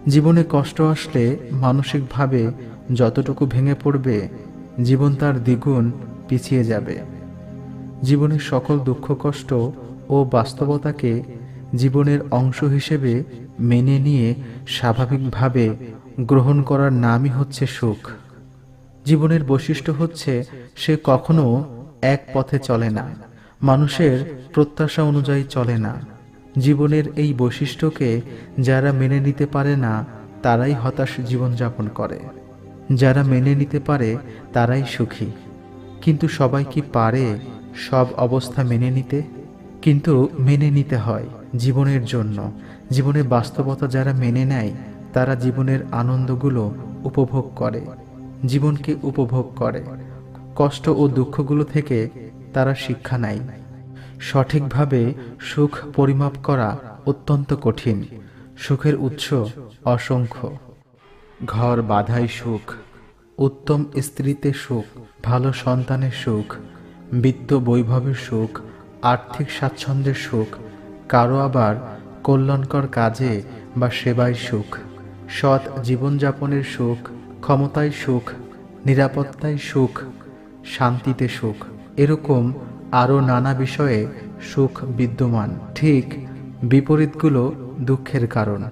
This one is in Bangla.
জীবনে কষ্ট আসলে মানসিকভাবে যতটুকু ভেঙে পড়বে, জীবন তার দ্বিগুণ পিছিয়ে যাবে। জীবনের সকল দুঃখ কষ্ট ও বাস্তবতাকে জীবনের অংশ হিসেবে মেনে নিয়ে স্বাভাবিকভাবে গ্রহণ করার নামই হচ্ছে সুখ। জীবনের বৈশিষ্ট্য হচ্ছে সে কখনো এক পথে চলে না, মানুষের প্রত্যাশা অনুযায়ী চলে না। জীবনের এই বৈশিষ্ট্যকে যারা মেনে নিতে পারে না তারাই হতাশ জীবনযাপন করে, যারা মেনে নিতে পারে তারাই সুখী। কিন্তু সবাই কি পারে সব অবস্থা মেনে নিতে? কিন্তু মেনে নিতে হয় জীবনের জন্য। জীবনের বাস্তবতা যারা মেনে নেয় তারা জীবনের আনন্দগুলো উপভোগ করে, জীবনকে উপভোগ করে। কষ্ট ও দুঃখগুলো থেকে তারা শিক্ষা নেয়। সঠিকভাবে সুখ পরিমাপ করা অত্যন্ত কঠিন। সুখের উৎস অসংখ্য। ঘর বাঁধাই সুখ, উত্তম স্ত্রীতে সুখ, ভালো সন্তানের সুখ, বিত্ত বৈভবের সুখ, আর্থিক স্বাচ্ছন্দ্যের সুখ, কারো আবার কল্যাণকর কাজে বা সেবায় সুখ, সৎ জীবনযাপনের সুখ, ক্ষমতায় সুখ, নিরাপত্তায় সুখ, শান্তিতে সুখ, এরকম আরও নানা বিষয়ে সুখ বিদ্যমান। ঠিক বিপরীতগুলো দুঃখের কারণ।